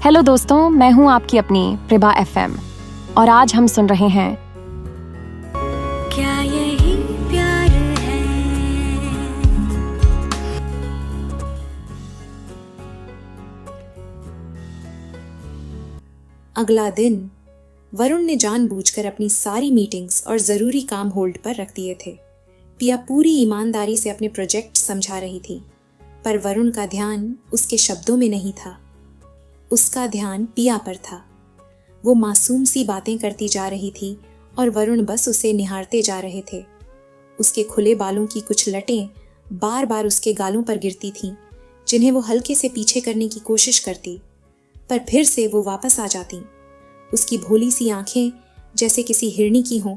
Hello दोस्तों, मैं हूं आपकी अपनी प्रभा एफएम और आज हम सुन रहे हैं क्या यही प्यार है। अगला दिन वरुण ने जानबूझकर अपनी सारी मीटिंग्स और जरूरी काम होल्ड पर रख दिए थे। पिया पूरी ईमानदारी से अपने प्रोजेक्ट समझा रही थी, पर वरुण का ध्यान उसके शब्दों में नहीं था। उसका ध्यान पिया पर था। वो मासूम सी बातें करती जा रही थी और वरुण बस उसे निहारते जा रहे थे। उसके खुले बालों की कुछ लटें बार बार उसके गालों पर गिरती थीं, जिन्हें वो हल्के से पीछे करने की कोशिश करती, पर फिर से वो वापस आ जाती। उसकी भोली सी आंखें जैसे किसी हिरनी की हों,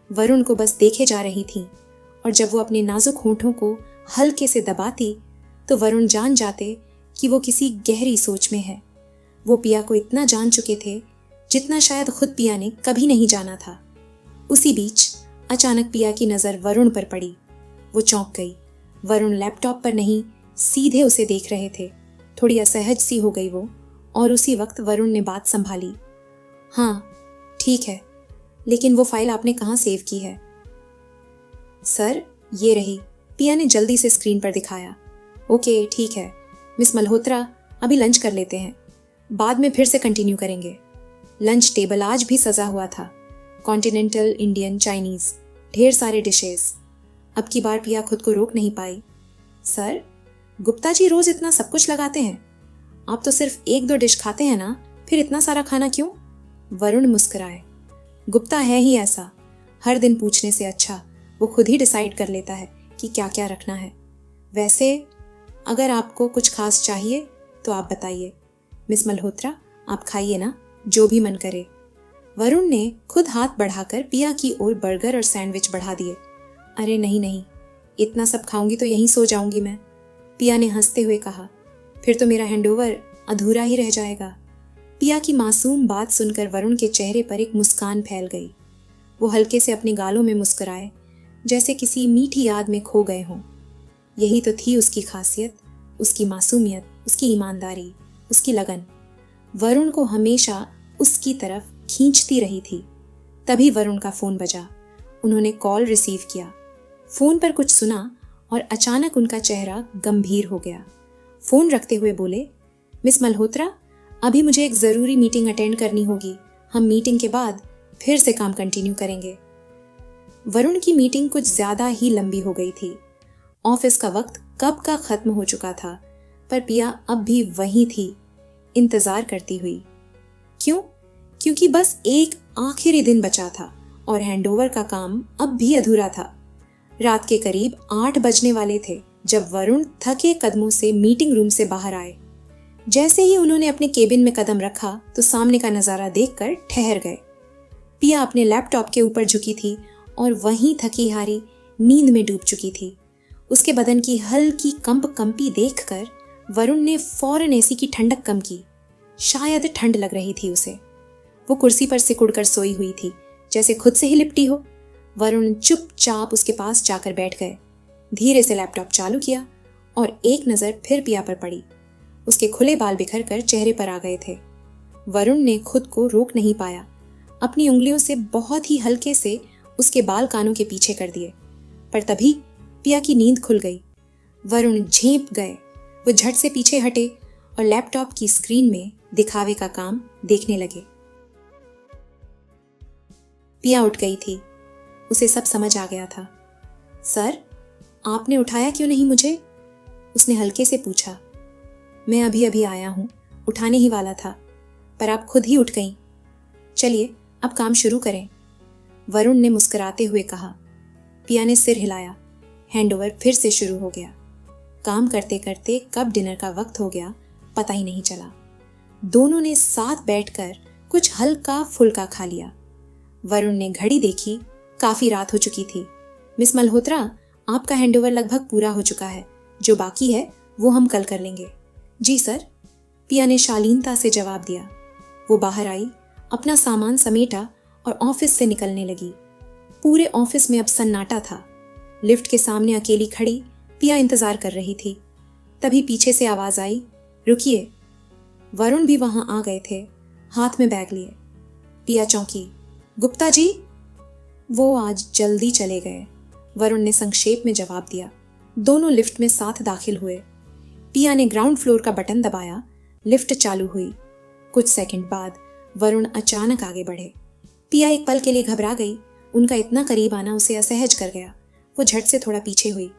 वरुण को बस देखे जा रही थीं, और जब वो अपने नाजुक होंठों को हल्के से दबाती तो वरुण जान जाते कि वो किसी गहरी सोच में है। वो पिया को इतना जान चुके थे जितना शायद खुद पिया ने कभी नहीं जाना था। उसी बीच अचानक पिया की नज़र वरुण पर पड़ी। वो चौंक गई। वरुण लैपटॉप पर नहीं, सीधे उसे देख रहे थे। थोड़ी असहज सी हो गई वो, और उसी वक्त वरुण ने बात संभाली। हाँ ठीक है, लेकिन वो फाइल आपने कहाँ सेव की है? सर ये रही, पिया ने जल्दी से स्क्रीन पर दिखाया। ओके ठीक है मिस मल्होत्रा, अभी लंच कर लेते हैं, बाद में फिर से कंटिन्यू करेंगे। लंच टेबल आज भी सजा हुआ था। कॉन्टिनेंटल, इंडियन, चाइनीज, ढेर सारे डिशेस। अब की बार पिया खुद को रोक नहीं पाई। सर गुप्ता जी रोज इतना सब कुछ लगाते हैं, आप तो सिर्फ 1-2 डिश खाते हैं ना, फिर इतना सारा खाना क्यों? वरुण मुस्कुराए। गुप्ता है ही ऐसा, हर दिन पूछने से अच्छा वो खुद ही डिसाइड कर लेता है कि क्या क्या रखना है। वैसे अगर आपको कुछ खास चाहिए तो आप बताइए मिस मल्होत्रा, आप खाइए ना, जो भी मन करे। वरुण ने खुद हाथ बढ़ाकर पिया की ओर बर्गर और सैंडविच बढ़ा दिए। अरे नहीं नहीं, इतना सब खाऊंगी तो यहीं सो जाऊंगी मैं, पिया ने हंसते हुए कहा। फिर तो मेरा हैंडओवर अधूरा ही रह जाएगा। पिया की मासूम बात सुनकर वरुण के चेहरे पर एक मुस्कान फैल गई। वो हल्के से अपने गालों में मुस्कुराए, जैसे किसी मीठी याद में खो गए हों। यही तो थी उसकी खासियत, उसकी मासूमियत, उसकी ईमानदारी, उसकी लगन। वरुण को हमेशा उसकी तरफ खींचती रही थी। तभी वरुण का फोन बजा। उन्होंने कॉल रिसीव किया। फोन पर कुछ सुना और अचानक उनका चेहरा गंभीर हो गया। फोन रखते हुए बोले, मिस मल्होत्रा, अभी मुझे एक जरूरी मीटिंग अटेंड करनी होगी। हम मीटिंग के बाद फिर से काम कंटिन्यू करेंगे। वरुण की मीटिंग कुछ ज्यादा ही लंबी हो गई थी। ऑफिस का वक्त कब का खत्म हो चुका था, पर पिया अब भी वहीं थी, इंतजार करती हुई। क्यों? क्योंकि बस एक आखिरी दिन बचा था और हैंडओवर का काम अब भी अधूरा था। रात के करीब 8 बजने वाले थे जब वरुण थके कदमों से मीटिंग रूम से बाहर आए। जैसे ही उन्होंने अपने केबिन में कदम रखा तो सामने का नजारा देखकर ठहर गए। पिया अपने लैपटॉप के ऊपर झुकी थी और वहीं थकी हारी नींद में डूब चुकी थी। उसके बदन की हल्की कंपी देखकर वरुण ने फौरन एसी की ठंडक कम की। शायद ठंड लग रही थी उसे। वो कुर्सी पर सिकुड़कर सोई हुई थी, जैसे खुद से ही लिपटी हो। वरुण चुपचाप उसके पास जाकर बैठ गए, धीरे से लैपटॉप चालू किया और एक नज़र फिर पिया पर पड़ी। उसके खुले बाल बिखर कर चेहरे पर आ गए थे। वरुण ने खुद को रोक नहीं पाया। अपनी उंगलियों से बहुत ही हल्के से उसके बाल कानों के पीछे कर दिए, पर तभी पिया की नींद खुल गई। वरुण झेंप गए। वो झट से पीछे हटे और लैपटॉप की स्क्रीन में दिखावे का काम देखने लगे। पिया उठ गई थी। उसे सब समझ आ गया था। सर, आपने उठाया क्यों नहीं मुझे? उसने हल्के से पूछा। मैं अभी अभी आया हूँ, उठाने ही वाला था, पर आप खुद ही उठ गईं। चलिए अब काम शुरू करें, वरुण ने मुस्कुराते हुए कहा। पिया ने सिर हिलाया। हैंडओवर फिर से शुरू हो गया। काम करते करते कब डिनर का वक्त हो गया पता ही नहीं चला। दोनों ने साथ बैठकर कुछ हल्का फुल्का खा लिया। वरुण ने घड़ी देखी, काफी रात हो चुकी थी। मिस मल्होत्रा, आपका हैंडओवर लगभग पूरा हो चुका है, जो बाकी है वो हम कल कर लेंगे। जी सर, पिया ने शालीनता से जवाब दिया। वो बाहर आई, अपना सामान समेटा और ऑफिस से निकलने लगी। पूरे ऑफिस में अब सन्नाटा था। लिफ्ट के सामने अकेली खड़ी पिया इंतजार कर रही थी। तभी पीछे से आवाज आई, रुकिए। वरुण भी वहां आ गए थे, हाथ में बैग लिए। पिया चौंकी। गुप्ता जी? वो आज जल्दी चले गए, वरुण ने संक्षेप में जवाब दिया। दोनों लिफ्ट में साथ दाखिल हुए। पिया ने ग्राउंड फ्लोर का बटन दबाया, लिफ्ट चालू हुई। कुछ सेकंड बाद वरुण अचानक आगे बढ़े। पिया एक पल के लिए घबरा गई, उनका इतना करीब आना उसे असहज कर गया। वो झट से थोड़ा पीछे हुई,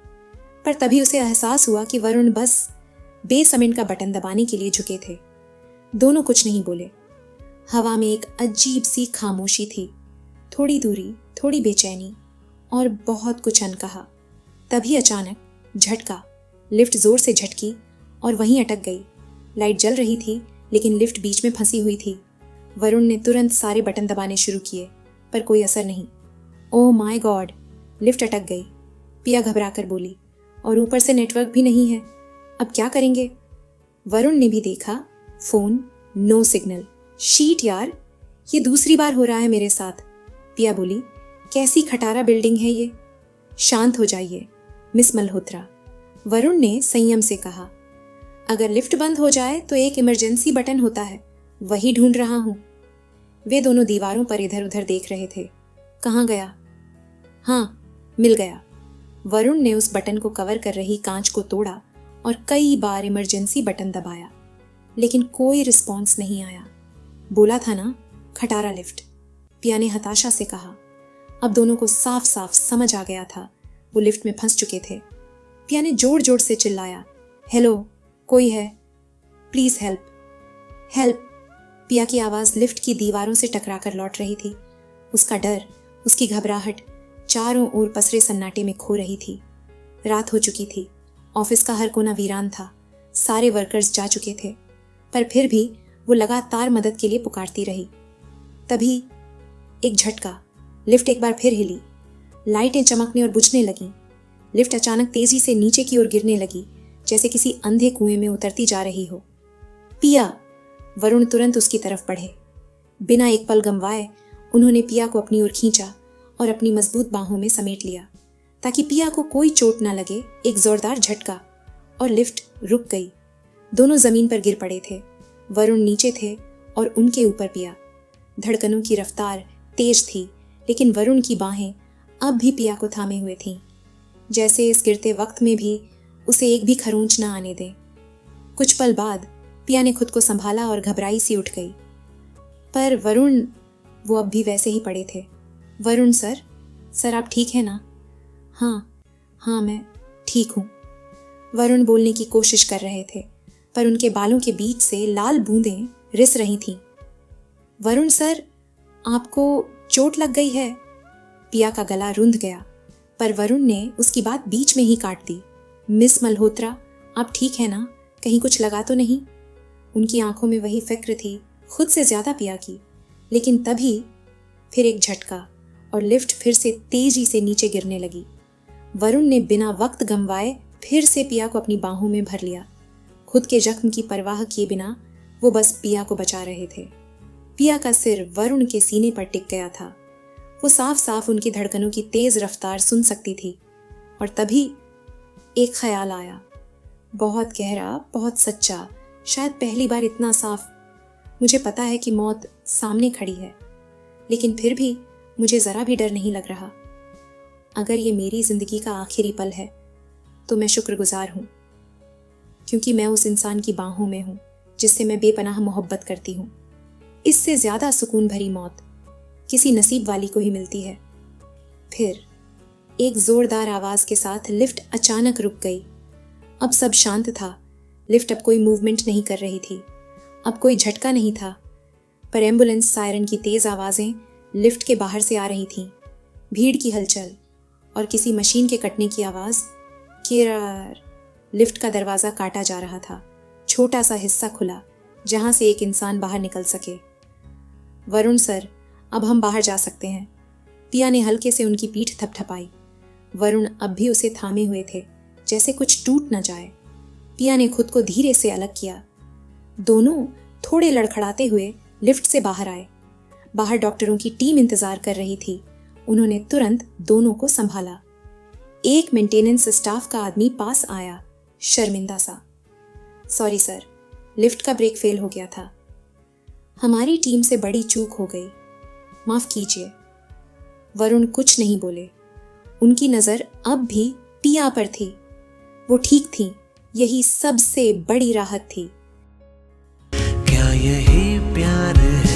पर तभी उसे एहसास हुआ कि वरुण बस बेसमेंट का बटन दबाने के लिए झुके थे। दोनों कुछ नहीं बोले। हवा में एक अजीब सी खामोशी थी, थोड़ी दूरी, थोड़ी बेचैनी और बहुत कुछ अनकहा। तभी अचानक झटका, लिफ्ट जोर से झटकी और वहीं अटक गई। लाइट जल रही थी लेकिन लिफ्ट बीच में फंसी हुई थी। वरुण ने तुरंत सारे बटन दबाने शुरू किए, पर कोई असर नहीं। ओह माय गॉड, लिफ्ट अटक गई, पिया घबरा कर बोली। और ऊपर से नेटवर्क भी नहीं है, अब क्या करेंगे? वरुण ने भी देखा, फोन नो सिग्नल। शीट यार, ये दूसरी बार हो रहा है मेरे साथ। पिया बोली, कैसी खटारा बिल्डिंग है ये। शांत हो जाइए मिस मल्होत्रा, वरुण ने संयम से कहा। अगर लिफ्ट बंद हो जाए तो एक इमरजेंसी बटन होता है, वही ढूंढ रहा हूं। वे दोनों दीवारों पर इधर उधर देख रहे थे। कहाँ गया? हाँ, मिल गया। वरुण ने उस बटन को कवर कर रही कांच को तोड़ा और कई बार इमरजेंसी बटन दबाया, लेकिन कोई रिस्पॉन्स नहीं आया। बोला था ना, खटारा लिफ्ट, पिया ने हताशा से कहा। अब दोनों को साफ साफ समझ आ गया था, वो लिफ्ट में फंस चुके थे। पिया ने जोर जोर से चिल्लाया, हेलो, कोई है? Please help, help. पिया की आवाज लिफ्ट की दीवारों से टकराकर लौट रही थी। उसका डर, उसकी घबराहट चारों ओर पसरे सन्नाटे में खो रही थी। रात हो चुकी थी, ऑफिस का हर कोना वीरान था, सारे वर्कर्स जा चुके थे, पर फिर भी वो लगातार मदद के लिए पुकारती रही। तभी एक झटका, लिफ्ट एक बार फिर हिली, लाइटें चमकने और बुझने लगीं। लिफ्ट अचानक तेजी से नीचे की ओर गिरने लगी, जैसे किसी अंधे कुएं में उतरती जा रही हो। पिया! वरुण तुरंत उसकी तरफ बढ़े। बिना एक पल गंवाए उन्होंने पिया को अपनी ओर खींचा और अपनी मजबूत बाहों में समेट लिया, ताकि पिया को कोई चोट ना लगे। एक जोरदार झटका और लिफ्ट रुक गई। दोनों जमीन पर गिर पड़े थे। वरुण नीचे थे और उनके ऊपर पिया। धड़कनों की रफ्तार तेज थी, लेकिन वरुण की बाहें अब भी पिया को थामे हुए थीं, जैसे इस गिरते वक्त में भी उसे एक भी खरोंच ना आने दें। कुछ पल बाद पिया ने खुद को संभाला और घबराई सी उठ गई, पर वरुण, वो अब भी वैसे ही पड़े थे। वरुण सर आप ठीक है ना? हाँ मैं ठीक हूँ। वरुण बोलने की कोशिश कर रहे थे, पर उनके बालों के बीच से लाल बूंदें रिस रही थीं। वरुण सर, आपको चोट लग गई है? पिया का गला रुंध गया, पर वरुण ने उसकी बात बीच में ही काट दी। मिस मल्होत्रा, आप ठीक है ना? कहीं कुछ लगा तो नहीं? उनकी आंखों में वही फिक्र थी, खुद से ज्यादा पिया की। लेकिन तभी फिर एक झटका और लिफ्ट फिर से तेजी से नीचे गिरने लगी। वरुण ने बिना वक्त गंवाए फिर से पिया को अपनी बाहों में भर लिया। खुद के जख्म की परवाह किए बिना वो बस पिया को बचा रहे थे। पिया का सिर वरुण के सीने पर टिक गया था। वो साफ साफ उनकी धड़कनों की तेज रफ्तार सुन सकती थी। और तभी एक ख्याल आया, बहुत गहरा, बहुत सच्चा, शायद पहली बार इतना साफ। मुझे पता है कि मौत सामने खड़ी है, लेकिन फिर भी मुझे जरा भी डर नहीं लग रहा। अगर ये मेरी जिंदगी का आखिरी पल है तो मैं शुक्रगुजार हूँ, क्योंकि मैं उस इंसान की बाहों में हूँ जिससे मैं बेपनाह मोहब्बत करती हूँ। इससे ज्यादा सुकून भरी मौत किसी नसीब वाली को ही मिलती है। फिर एक जोरदार आवाज के साथ लिफ्ट अचानक रुक गई। अब सब शांत था। लिफ्ट अब कोई मूवमेंट नहीं कर रही थी, अब कोई झटका नहीं था, पर एम्बुलेंस सायरन की तेज आवाजें लिफ्ट के बाहर से आ रही थीं। भीड़ की हलचल और किसी मशीन के कटने की आवाज। किरर। लिफ्ट का दरवाजा काटा जा रहा था। छोटा सा हिस्सा खुला जहां से एक इंसान बाहर निकल सके। वरुण सर, अब हम बाहर जा सकते हैं। पिया ने हल्के से उनकी पीठ थपथपाई। वरुण अब भी उसे थामे हुए थे, जैसे कुछ टूट न जाए। पिया ने खुद को धीरे से अलग किया। दोनों थोड़े लड़खड़ाते हुए लिफ्ट से बाहर आए। बाहर डॉक्टरों की टीम इंतजार कर रही थी। उन्होंने तुरंत दोनों को संभाला। एक मेंटेनेंस स्टाफ का आदमी पास आया, शर्मिंदा सा। सॉरी सर, लिफ्ट का ब्रेक फेल हो गया था। हमारी टीम से बड़ी चूक हो गई, माफ कीजिए। वरुण कुछ नहीं बोले। उनकी नजर अब भी पिया पर थी। वो ठीक थी, यही सबसे बड़ी राहत थी। क्या यही प्यार है?